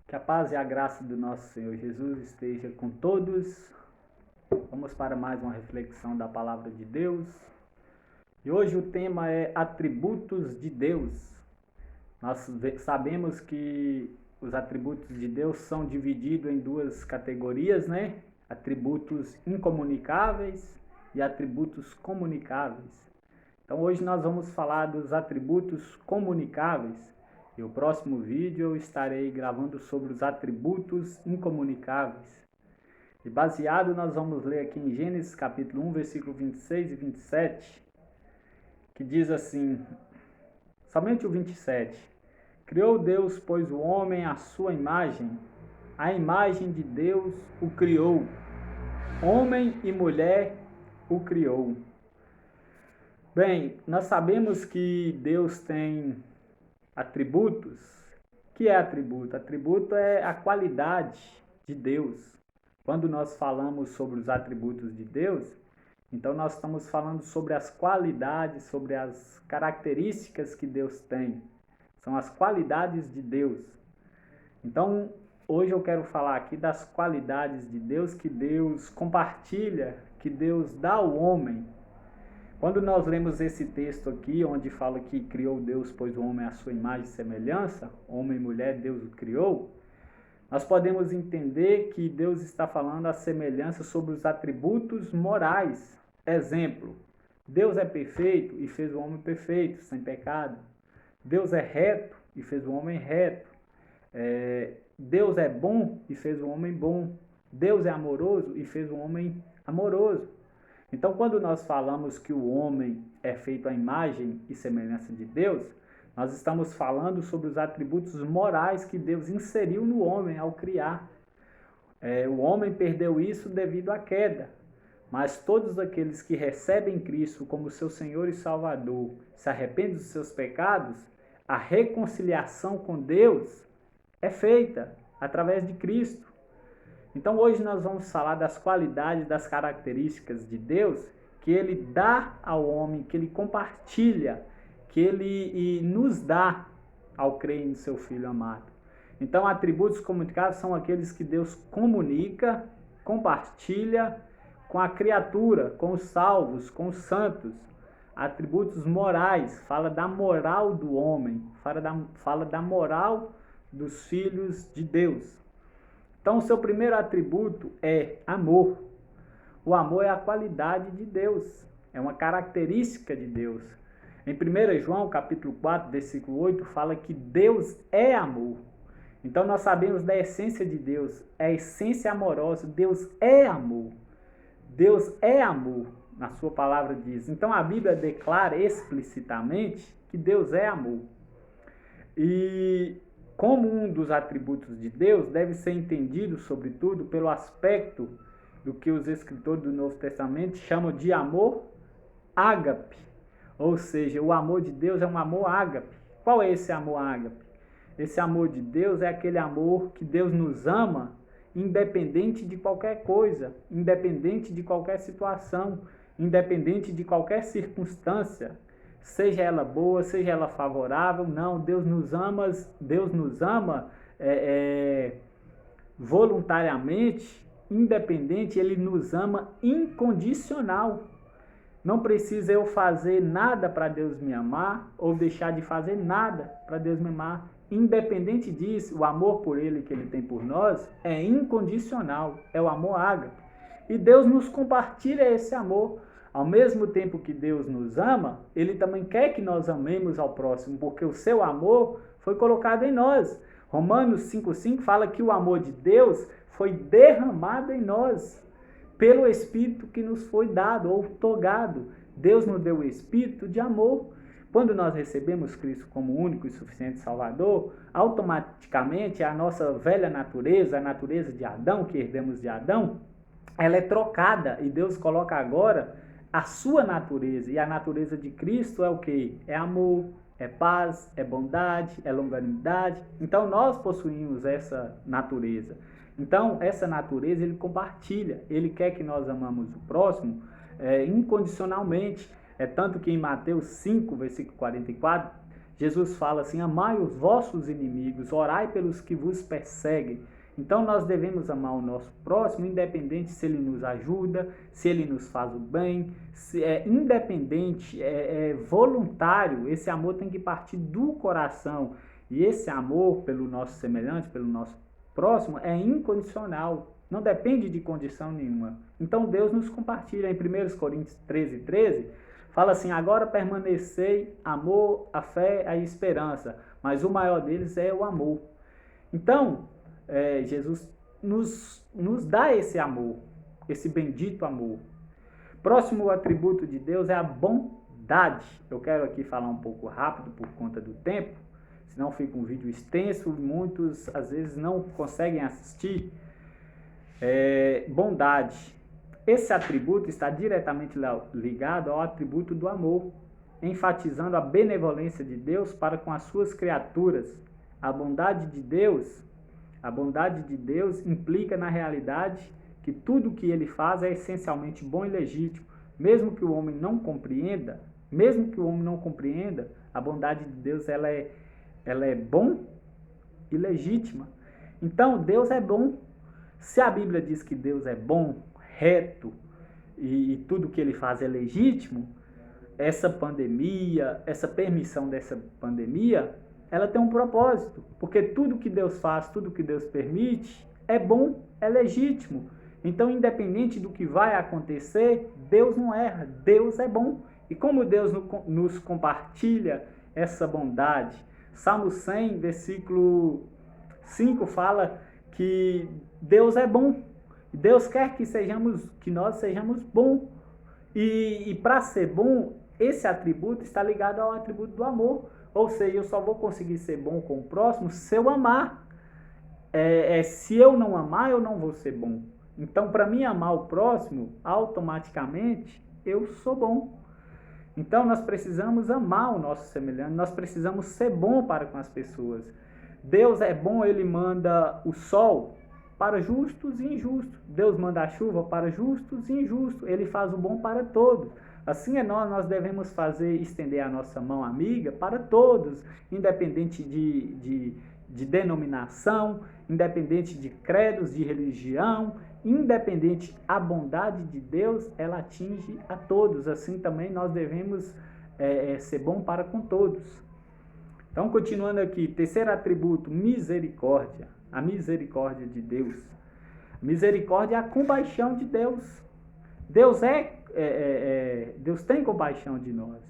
Que a paz e a graça do nosso Senhor Jesus esteja com todos. Vamos para mais uma reflexão da palavra de Deus. E hoje o tema é atributos de Deus. Nós sabemos que os atributos de Deus são divididos em duas categorias, né? Atributos incomunicáveis e atributos comunicáveis. Então hoje nós vamos falar dos atributos comunicáveis. E o próximo vídeo eu estarei gravando sobre os atributos incomunicáveis. E baseado, nós vamos ler aqui em Gênesis capítulo 1, versículo 26 e 27, que diz assim, somente o 27, criou Deus, pois o homem à sua imagem, a imagem de Deus o criou, homem e mulher o criou. Bem, nós sabemos que Deus tem atributos. O que é atributo? Atributo é a qualidade de Deus. Quando nós falamos sobre os atributos de Deus, então nós estamos falando sobre as qualidades, sobre as características que Deus tem. São as qualidades de Deus. Então, hoje eu quero falar aqui das qualidades de Deus que Deus compartilha, que Deus dá ao homem. Quando nós lemos esse texto aqui, onde fala que criou Deus, pois o homem é a sua imagem e semelhança, homem e mulher, Deus o criou, nós podemos entender que Deus está falando a semelhança sobre os atributos morais. Exemplo, Deus é perfeito e fez o homem perfeito, sem pecado. Deus é reto e fez o homem reto. Deus é bom e fez o homem bom. Deus é amoroso e fez o homem amoroso. Então, quando nós falamos que o homem é feito à imagem e semelhança de Deus, nós estamos falando sobre os atributos morais que Deus inseriu no homem ao criar. O homem perdeu isso devido à queda, mas todos aqueles que recebem Cristo como seu Senhor e Salvador, se arrependem dos seus pecados, a reconciliação com Deus é feita através de Cristo. Então hoje nós vamos falar das qualidades, das características de Deus que Ele dá ao homem, que Ele compartilha, que Ele nos dá ao crer em seu Filho amado. Então atributos comunicados são aqueles que Deus comunica, compartilha com a criatura, com os salvos, com os santos. Atributos morais, fala da moral do homem, fala da moral dos filhos de Deus. Então, o seu primeiro atributo é amor. O amor é a qualidade de Deus, é uma característica de Deus. Em 1 João, capítulo 4, versículo 8, fala que Deus é amor. Então, nós sabemos da essência de Deus, é a essência amorosa. Deus é amor. Deus é amor, na sua palavra diz. Então, a Bíblia declara explicitamente que Deus é amor. E como um dos atributos de Deus, deve ser entendido, sobretudo, pelo aspecto do que os escritores do Novo Testamento chamam de amor ágape. Ou seja, o amor de Deus é um amor ágape. Qual é esse amor ágape? Esse amor de Deus é aquele amor que Deus nos ama, independente de qualquer coisa, independente de qualquer situação, independente de qualquer circunstância. Seja ela boa, seja ela favorável, não, Deus nos ama voluntariamente, independente, Ele nos ama incondicional. Não precisa eu fazer nada para Deus me amar, ou deixar de fazer nada para Deus me amar. Independente disso, o amor por Ele que Ele tem por nós é incondicional, é o amor ágape. E Deus nos compartilha esse amor. Ao mesmo tempo que Deus nos ama, Ele também quer que nós amemos ao próximo, porque o seu amor foi colocado em nós. Romanos 5,5 fala que o amor de Deus foi derramado em nós, pelo Espírito que nos foi dado, ou togado. Deus nos deu o Espírito de amor. Quando nós recebemos Cristo como único e suficiente Salvador, automaticamente a nossa velha natureza, a natureza de Adão, que herdamos de Adão, ela é trocada, e Deus coloca agora a sua natureza, e a natureza de Cristo é o quê? É amor, é paz, é bondade, é longanimidade. Então nós possuímos essa natureza. Então essa natureza Ele compartilha, Ele quer que nós amamos o próximo incondicionalmente. É tanto que em Mateus 5, versículo 44, Jesus fala assim: amai os vossos inimigos, orai pelos que vos perseguem. Então nós devemos amar o nosso próximo, independente se ele nos ajuda, se ele nos faz o bem, se é independente, é voluntário. Esse amor tem que partir do coração. E esse amor pelo nosso semelhante, pelo nosso próximo, é incondicional. Não depende de condição nenhuma. Então Deus nos compartilha em 1 Coríntios 13, fala assim: agora permanecei amor, a fé, a esperança, mas o maior deles é o amor. Então, Jesus nos dá esse amor, esse bendito amor. Próximo atributo de Deus é a bondade. Eu quero aqui falar um pouco rápido por conta do tempo, senão fica um vídeo extenso, muitos às vezes não conseguem assistir. Bondade. Esse atributo está diretamente ligado ao atributo do amor, enfatizando a benevolência de Deus para com as suas criaturas. A bondade de Deus implica na realidade que tudo o que ele faz é essencialmente bom e legítimo, mesmo que o homem não compreenda, a bondade de Deus ela é bom e legítima. Então, Deus é bom. Se a Bíblia diz que Deus é bom, reto e tudo que ele faz é legítimo, essa pandemia, essa permissão dessa pandemia, ela tem um propósito, porque tudo que Deus faz, tudo que Deus permite, é bom, é legítimo. Então, independente do que vai acontecer, Deus não erra, Deus é bom. E como Deus nos compartilha essa bondade? Salmo 100, versículo 5 fala que Deus é bom. Deus quer que nós sejamos bons. E para ser bom, esse atributo está ligado ao atributo do amor. Ou seja, eu só vou conseguir ser bom com o próximo se eu amar. Se eu não amar, eu não vou ser bom. Então, para mim amar o próximo, automaticamente eu sou bom. Então, nós precisamos amar o nosso semelhante, nós precisamos ser bom para com as pessoas. Deus é bom, ele manda o sol para justos e injustos. Deus manda a chuva para justos e injustos. Ele faz o bom para todos. Assim nós devemos estender a nossa mão amiga para todos, independente de denominação, independente de credos, de religião, independente, a bondade de Deus, ela atinge a todos. Assim também nós devemos ser bom para com todos. Então, continuando aqui, terceiro atributo, misericórdia. A misericórdia de Deus. Misericórdia é a compaixão de Deus. Deus tem compaixão de nós.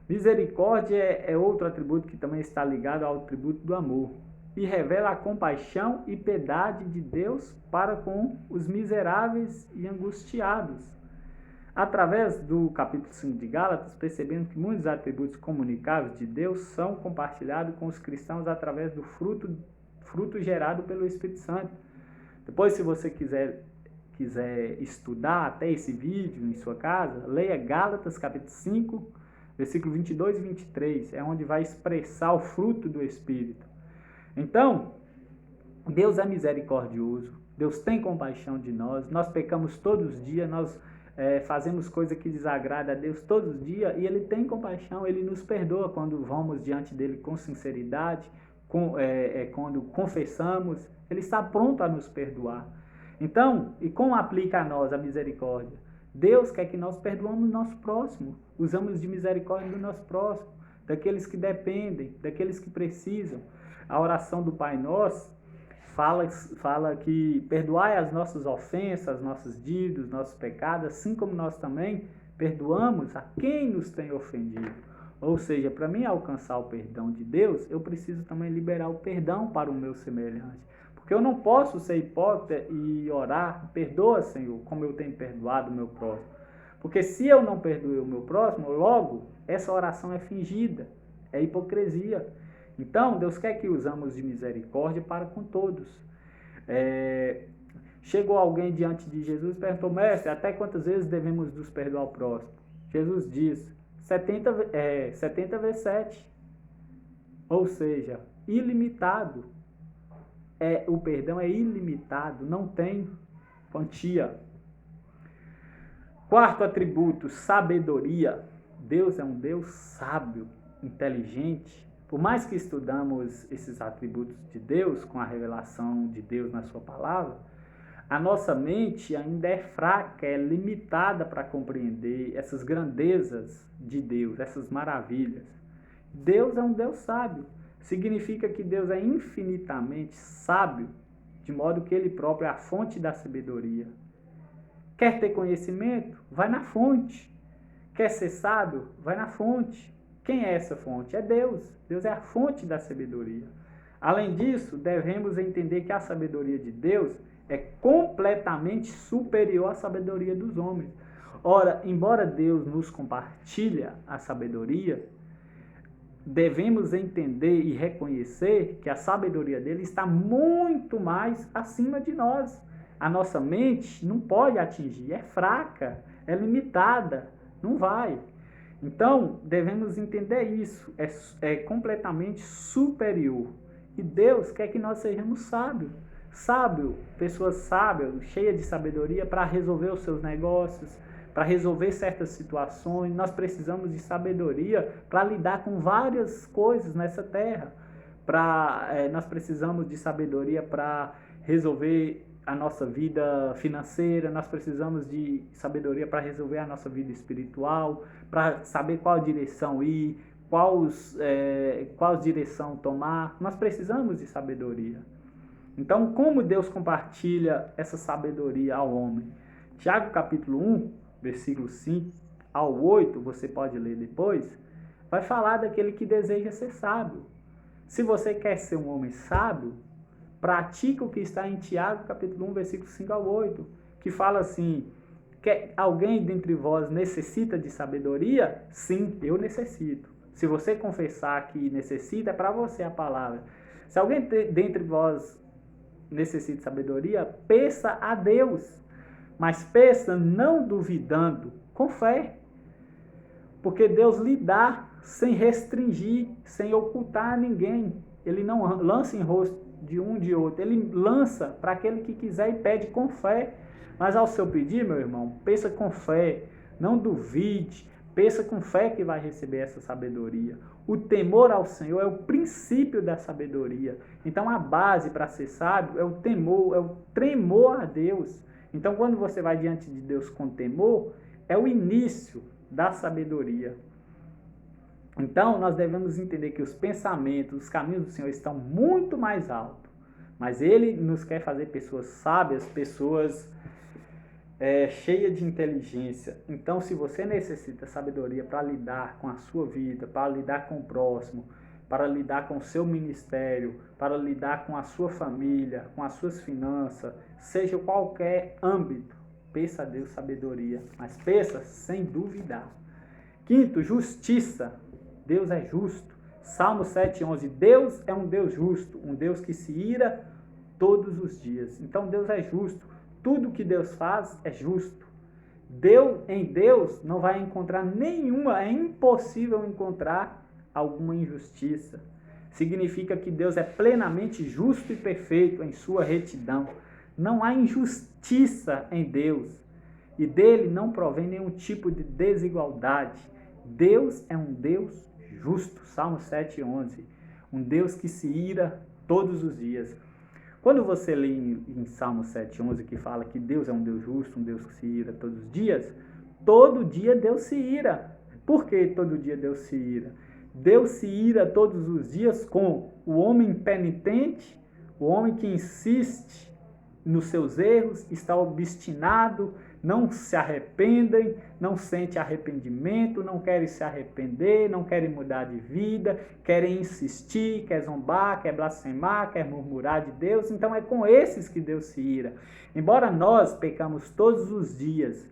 Misericórdia é outro atributo que também está ligado ao atributo do amor. E revela a compaixão e piedade de Deus para com os miseráveis e angustiados. Através do capítulo 5 de Gálatas, percebemos que muitos atributos comunicáveis de Deus são compartilhados com os cristãos através do fruto gerado pelo Espírito Santo. Depois, se você quiser estudar até esse vídeo em sua casa, leia Gálatas capítulo 5, versículo 22 e 23, é onde vai expressar o fruto do Espírito. Então, Deus é misericordioso, Deus tem compaixão de nós, nós pecamos todos os dias, nós fazemos coisa que desagrada a Deus todos os dias, e Ele tem compaixão, Ele nos perdoa quando vamos diante dEle com sinceridade, quando confessamos, Ele está pronto a nos perdoar. Então, e como aplica a nós a misericórdia? Deus quer que nós perdoamos o nosso próximo, usamos de misericórdia do nosso próximo, daqueles que dependem, daqueles que precisam. A oração do Pai Nosso fala que perdoai as nossas ofensas, nossos dívidas, nossos pecados, assim como nós também perdoamos a quem nos tem ofendido. Ou seja, para mim alcançar o perdão de Deus, eu preciso também liberar o perdão para o meu semelhante. Porque eu não posso ser hipócrita e orar, perdoa, Senhor, como eu tenho perdoado o meu próximo. Porque se eu não perdoei o meu próximo, logo, essa oração é fingida, é hipocrisia. Então, Deus quer que usamos de misericórdia para com todos. Chegou alguém diante de Jesus e perguntou: mestre, até quantas vezes devemos nos perdoar ao próximo? Jesus diz, 70 vezes 7. Ou seja, ilimitado. O perdão é ilimitado, não tem quantia. Quarto atributo, sabedoria. Deus é um Deus sábio. inteligente, por mais que estudamos esses atributos de Deus, com a revelação de Deus na sua palavra, a nossa mente ainda é fraca, é limitada para compreender essas grandezas de Deus, essas maravilhas. Deus é um Deus sábio. Significa que Deus é infinitamente sábio, de modo que Ele próprio é a fonte da sabedoria. Quer ter conhecimento? Vai na fonte. Quer ser sábio? Vai na fonte. Quem é essa fonte? É Deus. Deus é a fonte da sabedoria. Além disso, devemos entender que a sabedoria de Deus é completamente superior à sabedoria dos homens. Ora, embora Deus nos compartilhe a sabedoria, devemos entender e reconhecer que a sabedoria dele está muito mais acima de nós. A nossa mente não pode atingir, é fraca, é limitada, não vai. Então, devemos entender isso, é completamente superior. E Deus quer que nós sejamos sábios. Sábio, pessoas sábias, cheias de sabedoria para resolver os seus negócios, para resolver certas situações. Nós precisamos de sabedoria para lidar com várias coisas nessa terra. Nós precisamos de sabedoria para resolver a nossa vida financeira, nós precisamos de sabedoria para resolver a nossa vida espiritual, para saber qual direção ir, qual direção tomar. Nós precisamos de sabedoria. Então, como Deus compartilha essa sabedoria ao homem? Tiago capítulo 1, versículo 5 ao 8, você pode ler depois, vai falar daquele que deseja ser sábio. Se você quer ser um homem sábio, pratica o que está em Tiago capítulo 1, versículo 5 ao 8, que fala assim: que alguém dentre vós necessita de sabedoria? Sim, eu necessito. Se você confessar que necessita, é para você a palavra. Se alguém dentre vós necessita de sabedoria, peça a Deus, mas peça não duvidando, com fé, porque Deus lhe dá sem restringir, sem ocultar a ninguém. Ele não lança em rosto de um de outro, ele lança para aquele que quiser e pede com fé. Mas ao seu pedir, meu irmão, pensa com fé, não duvide, pensa com fé que vai receber essa sabedoria. O temor ao Senhor é o princípio da sabedoria. Então a base para ser sábio é o temor, é o tremor a Deus. Então quando você vai diante de Deus com temor, é o início da sabedoria. Então nós devemos entender que os pensamentos, os caminhos do Senhor estão muito mais altos. Mas Ele nos quer fazer pessoas sábias, pessoas cheia de inteligência. Então, se você necessita sabedoria para lidar com a sua vida, para lidar com o próximo, para lidar com o seu ministério, para lidar com a sua família, com as suas finanças, seja qualquer âmbito, peça a Deus sabedoria, mas peça sem duvidar. Quinto, justiça. Deus é justo. Salmo 7,11. Deus é um Deus justo, um Deus que se ira todos os dias. Então, Deus é justo. Tudo que Deus faz é justo. Em Deus não vai encontrar nenhuma, é impossível encontrar alguma injustiça. Significa que Deus é plenamente justo e perfeito em sua retidão. Não há injustiça em Deus. E dele não provém nenhum tipo de desigualdade. Deus é um Deus justo. Salmo 7,11. Um Deus que se ira todos os dias. Quando você lê em Salmo 7,11 que fala que Deus é um Deus justo, um Deus que se ira todos os dias, todo dia Deus se ira. Por que todo dia Deus se ira? Deus se ira todos os dias com o homem penitente, o homem que insiste nos seus erros, está obstinado, não se arrependem, não sente arrependimento, não querem se arrepender, não querem mudar de vida, querem insistir, quer zombar, quer blasfemar, quer murmurar de Deus. Então é com esses que Deus se ira. Embora nós pecamos todos os dias,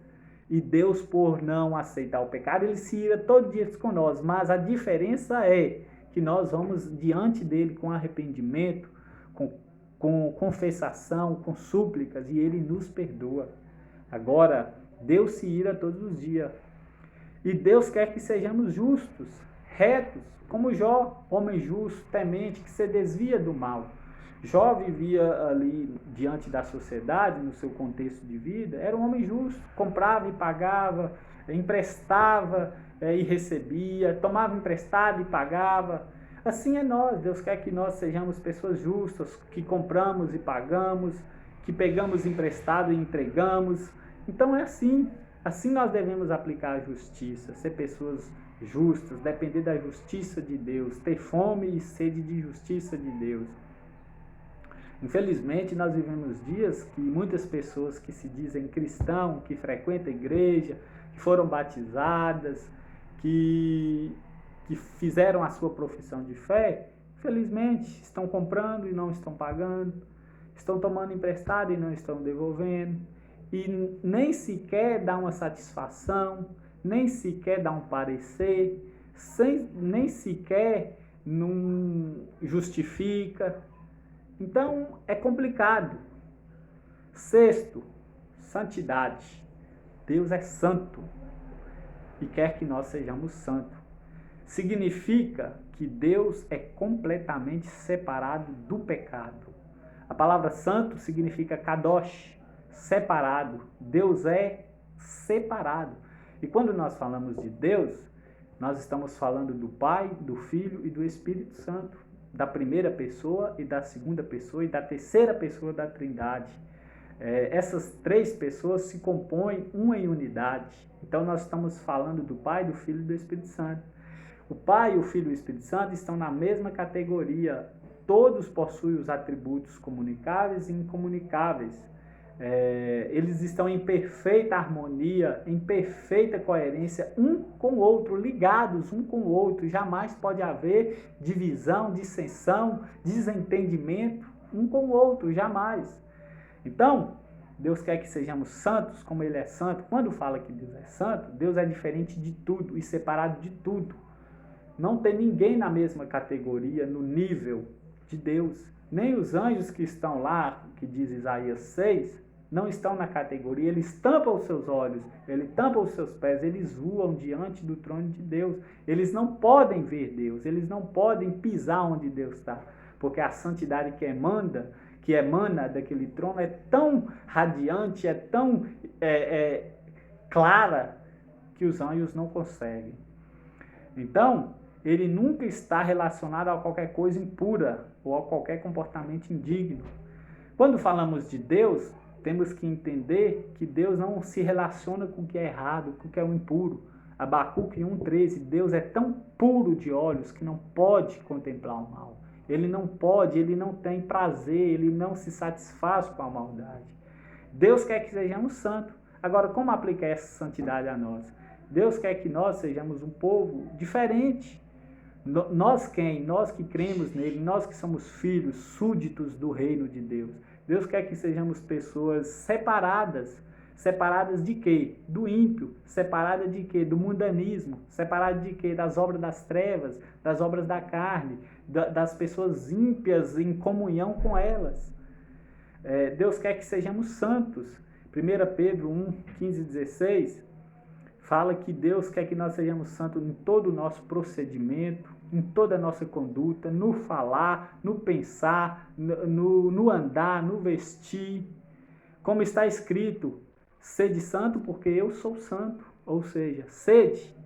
e Deus, por não aceitar o pecado, Ele se ira todos os dias com nós, mas a diferença é que nós vamos diante dele com arrependimento, com confessação, com súplicas, e Ele nos perdoa. Agora, Deus se ira todos os dias. E Deus quer que sejamos justos, retos, como Jó, homem justo, temente, que se desvia do mal. Jó vivia ali diante da sociedade, no seu contexto de vida, era um homem justo, comprava e pagava, emprestava, e recebia, tomava emprestado e pagava. Assim é nós. Deus quer que nós sejamos pessoas justas, que compramos e pagamos, que pegamos emprestado e entregamos. Então é assim. Assim nós devemos aplicar a justiça, ser pessoas justas, depender da justiça de Deus, ter fome e sede de justiça de Deus. Infelizmente, nós vivemos dias que muitas pessoas que se dizem cristãos, que frequentam a igreja, que foram batizadas, que fizeram a sua profissão de fé, infelizmente estão comprando e não estão pagando, estão tomando emprestado e não estão devolvendo, e nem sequer dá uma satisfação, nem sequer dá um parecer, nem sequer não justifica. Então é complicado. Sexto, santidade. Deus é santo e quer que nós sejamos santos. Significa que Deus é completamente separado do pecado. A palavra santo significa kadosh, separado. Deus é separado. E quando nós falamos de Deus, nós estamos falando do Pai, do Filho e do Espírito Santo, da primeira pessoa e da segunda pessoa e da terceira pessoa da Trindade. Essas três pessoas se compõem uma em unidade. Então nós estamos falando do Pai, do Filho e do Espírito Santo. O Pai, o Filho e o Espírito Santo estão na mesma categoria. Todos possuem os atributos comunicáveis e incomunicáveis. Eles estão em perfeita harmonia, em perfeita coerência, um com o outro, ligados um com o outro. Jamais pode haver divisão, dissensão, desentendimento um com o outro, jamais. Então, Deus quer que sejamos santos como Ele é santo. Quando fala que Deus é santo, Deus é diferente de tudo e separado de tudo. Não tem ninguém na mesma categoria, no nível de Deus. Nem os anjos que estão lá, que diz Isaías 6, não estão na categoria. Eles tampam os seus olhos, eles tampam os seus pés, eles voam diante do trono de Deus. Eles não podem ver Deus, eles não podem pisar onde Deus está, porque a santidade que emana daquele trono é tão radiante, é tão clara, que os anjos não conseguem. Então, ele nunca está relacionado a qualquer coisa impura ou a qualquer comportamento indigno. Quando falamos de Deus, temos que entender que Deus não se relaciona com o que é errado, com o que é o impuro. Abacuque 1,13, Deus é tão puro de olhos que não pode contemplar o mal. Ele não pode, ele não tem prazer, ele não se satisfaz com a maldade. Deus quer que sejamos santos. Agora, como aplicar essa santidade a nós? Deus quer que nós sejamos um povo diferente. Nós que cremos nele, nós que somos filhos, súditos do reino de Deus. Deus quer que sejamos pessoas separadas. Separadas de quê? Do ímpio. Separadas de quê? Do mundanismo. Separadas de quê? Das obras das trevas, das obras da carne, das pessoas ímpias em comunhão com elas. Deus quer que sejamos santos. 1 Pedro 1, 15 e 16 fala que Deus quer que nós sejamos santos em todo o nosso procedimento, em toda a nossa conduta, no falar, no pensar, no andar, no vestir. Como está escrito, sede santo porque eu sou santo. Ou seja, sede,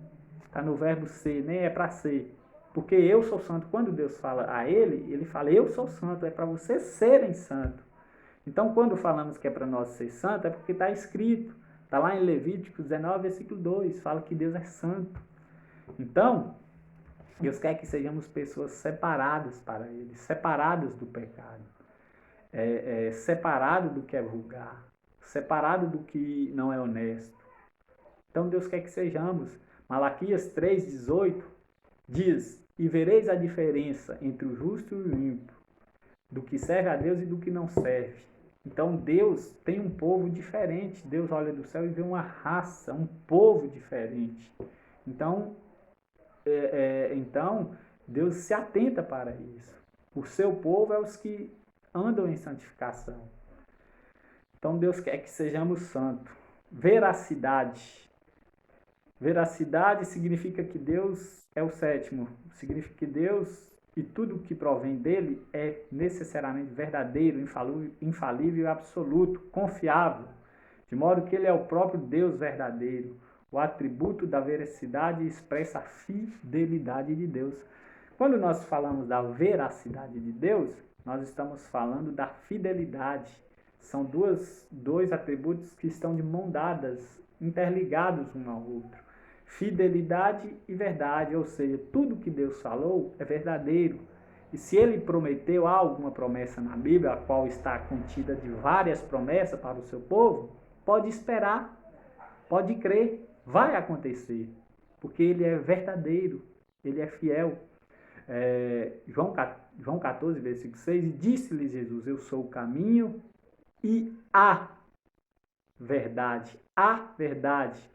está no verbo ser, nem é para ser. Porque eu sou santo. Quando Deus fala a ele fala eu sou santo, é para vocês serem santos. Então, quando falamos que é para nós ser santo, é porque está escrito. Está lá em Levítico 19, versículo 2, fala que Deus é santo. Então, Deus quer que sejamos pessoas separadas para Ele, separadas do pecado, separadas do que é vulgar, separadas do que não é honesto. Então, Deus quer que sejamos. Malaquias 3,18 diz, e vereis a diferença entre o justo e o ímpio, do que serve a Deus e do que não serve. Então Deus tem um povo diferente. Deus olha do céu e vê uma raça, um povo diferente. Então, Deus se atenta para isso. O seu povo é os que andam em santificação. Então Deus quer que sejamos santos. Veracidade. Veracidade significa que Deus é o sétimo. Significa que Deus e tudo que provém dele é necessariamente verdadeiro, infalível e absoluto, confiável, de modo que ele é o próprio Deus verdadeiro, O atributo da veracidade expressa a fidelidade de Deus. Quando nós falamos da veracidade de Deus, nós estamos falando da fidelidade. São dois atributos que estão de mão dadas, interligados um ao outro. Fidelidade e verdade, ou seja, tudo que Deus falou é verdadeiro. E se ele prometeu alguma promessa na Bíblia, a qual está contida de várias promessas para o seu povo, pode esperar, pode crer, vai acontecer, porque ele é verdadeiro, ele é fiel. João 14, versículo 6, disse-lhe Jesus, eu sou o caminho e a verdade,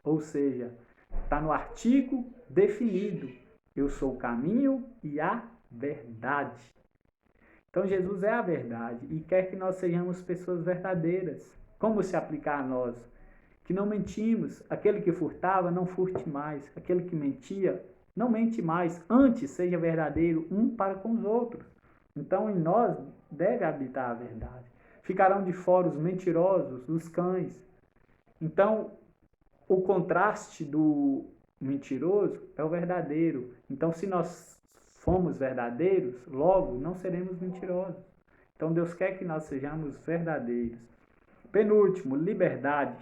ou seja, está no artigo definido, eu sou o caminho e a verdade. Então Jesus é a verdade e quer que nós sejamos pessoas verdadeiras. Como se aplicar a nós? Que não mentimos, aquele que furtava, não furte mais, aquele que mentia, não mente mais, antes seja verdadeiro um para com os outros. Então em nós deve habitar a verdade. Ficarão de fora os mentirosos, os cães. Então o contraste do mentiroso é o verdadeiro. Então se nós formos verdadeiros, logo não seremos mentirosos. Então Deus quer que nós sejamos verdadeiros. Penúltimo, liberdade.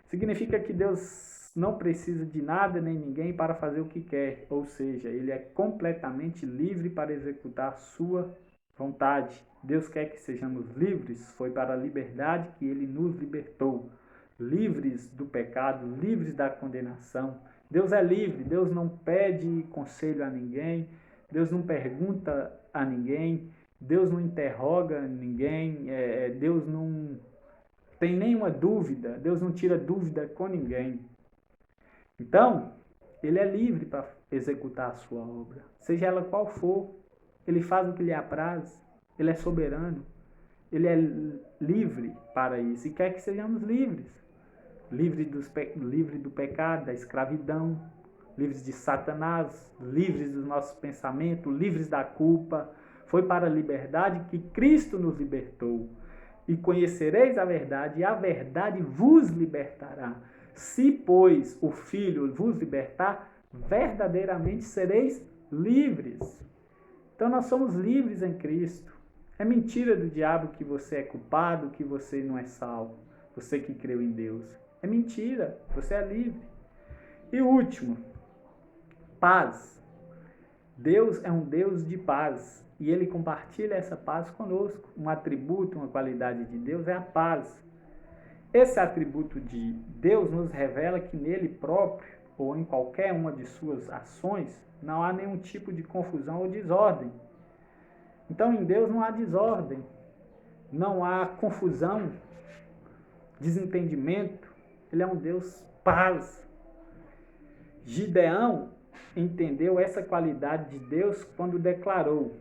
Significa que Deus não precisa de nada nem ninguém para fazer o que quer, ou seja, ele é completamente livre para executar sua vontade. Deus quer que sejamos livres, foi para a liberdade que ele nos libertou. Livres do pecado, livres da condenação. Deus é livre, Deus não pede conselho a ninguém, Deus não pergunta a ninguém, Deus não interroga ninguém, Deus não tem nenhuma dúvida, Deus não tira dúvida com ninguém. Então, ele é livre para executar a sua obra, seja ela qual for, ele faz o que lhe apraz, ele é soberano, ele é livre para isso e quer que sejamos livres. Livre do pecado, da escravidão, livres de Satanás, livres dos nossos pensamentos, livres da culpa. Foi para a liberdade que Cristo nos libertou. E conhecereis a verdade, e a verdade vos libertará. Se, pois, o Filho vos libertar, verdadeiramente sereis livres. Então nós somos livres em Cristo. É mentira do diabo que você é culpado, que você não é salvo. Você que creu em Deus. É mentira, você é livre. E último, paz. Deus é um Deus de paz e ele compartilha essa paz conosco. Um atributo, uma qualidade de Deus é a paz. Esse atributo de Deus nos revela que nele próprio, ou em qualquer uma de suas ações, não há nenhum tipo de confusão ou desordem. Então em Deus não há desordem, não há confusão, desentendimento. Ele é um Deus paz. Gideão entendeu essa qualidade de Deus quando declarou,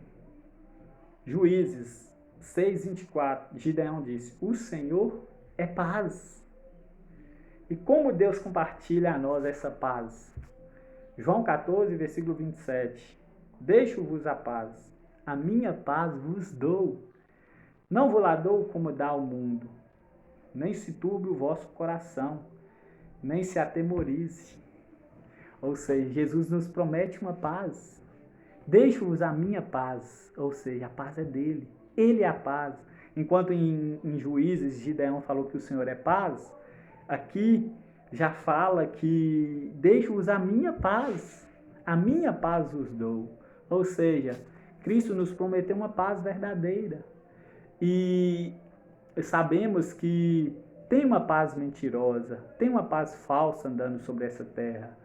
Juízes 6:24, Gideão disse, o Senhor é paz. E como Deus compartilha a nós essa paz? João 14, versículo 27, deixo-vos a paz, a minha paz vos dou. Não vos lá dou como dá o mundo, nem se turbe o vosso coração, nem se atemorize. Ou seja, Jesus nos promete uma paz. Deixo-vos a minha paz, ou seja, a paz é dele. Ele é a paz. Enquanto em Juízes, Gideão falou que o Senhor é paz, aqui já fala que deixo-vos a minha paz vos dou. Ou seja, Cristo nos prometeu uma paz verdadeira. E sabemos que tem uma paz mentirosa, tem uma paz falsa andando sobre essa terra.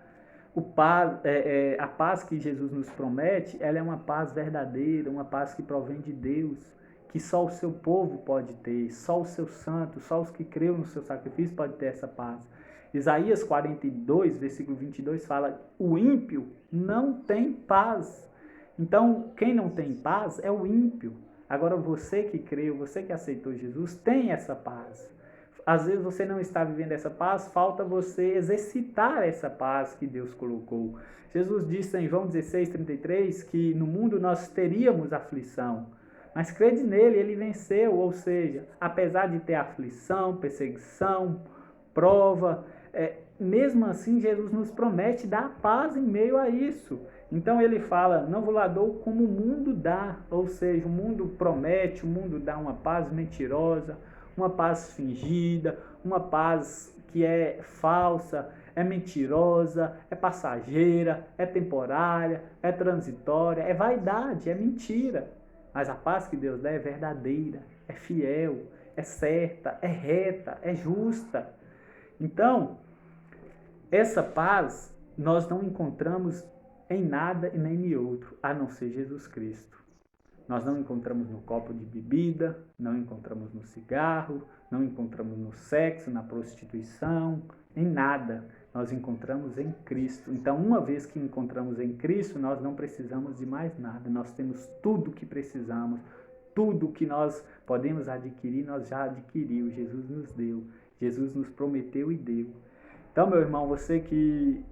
A paz que Jesus nos promete, ela é uma paz verdadeira, uma paz que provém de Deus, que só o seu povo pode ter, só os seus santos, só os que creem no seu sacrifício podem ter essa paz. Isaías 42, versículo 22 fala, o ímpio não tem paz. Então, quem não tem paz é o ímpio. Agora, você que creu, você que aceitou Jesus, tem essa paz. Às vezes você não está vivendo essa paz, falta você exercitar essa paz que Deus colocou. Jesus disse em João 16:33 que no mundo nós teríamos aflição, mas crede nele, ele venceu, ou seja, apesar de ter aflição, perseguição, prova, mesmo assim, Jesus nos promete dar paz em meio a isso. Então ele fala, não vos lá dou como o mundo dá, ou seja, o mundo promete, o mundo dá uma paz mentirosa, uma paz fingida, uma paz que é falsa, é mentirosa, é passageira, é temporária, é transitória, é vaidade, é mentira. Mas a paz que Deus dá é verdadeira, é fiel, é certa, é reta, é justa. Então, essa paz nós não encontramos em nada e nem em outro, a não ser Jesus Cristo. Nós não encontramos no copo de bebida, não encontramos no cigarro, não encontramos no sexo, na prostituição, em nada. Nós encontramos em Cristo. Então, uma vez que encontramos em Cristo, nós não precisamos de mais nada. Nós temos tudo o que precisamos, tudo que nós podemos adquirir, nós já adquirimos. Jesus nos deu, Jesus nos prometeu e deu. Então, meu irmão, você que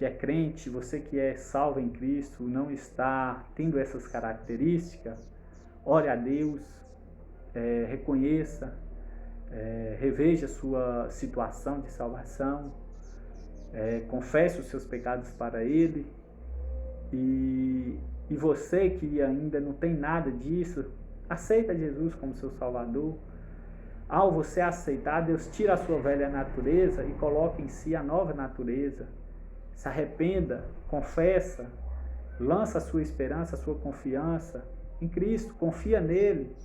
é crente, você que é salvo em Cristo, não está tendo essas características, ore a Deus, reconheça, reveja a sua situação de salvação, confesse os seus pecados para Ele, e você que ainda não tem nada disso, aceita Jesus como seu Salvador. Ao você aceitar, Deus tira a sua velha natureza e coloca em si a nova natureza. Se arrependa, confessa, lança a sua esperança, a sua confiança em Cristo, confia nele,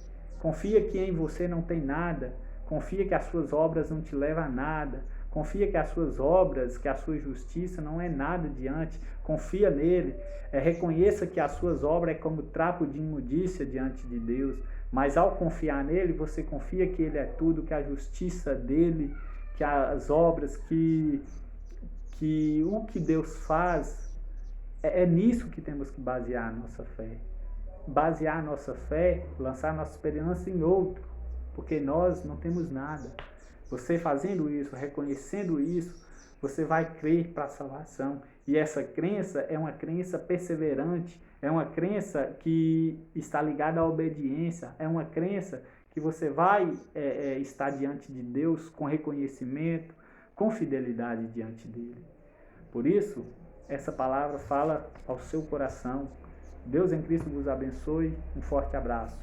confia que em você não tem nada, confia que as suas obras não te levam a nada, confia que as suas obras, que a sua justiça não é nada diante, confia nele, reconheça que as suas obras é como trapo de imundícia diante de Deus, mas ao confiar nele, você confia que ele é tudo, que a justiça dele, que as obras, que o que Deus faz, é nisso que temos que basear a nossa fé. Basear a nossa fé, lançar a nossa esperança em outro, porque nós não temos nada. Você fazendo isso, reconhecendo isso, você vai crer para a salvação. E essa crença é uma crença perseverante, é uma crença que está ligada à obediência, é uma crença que você vai estar diante de Deus com reconhecimento, com fidelidade diante dele. Por isso, essa palavra fala ao seu coração. Deus em Cristo vos abençoe. Um forte abraço.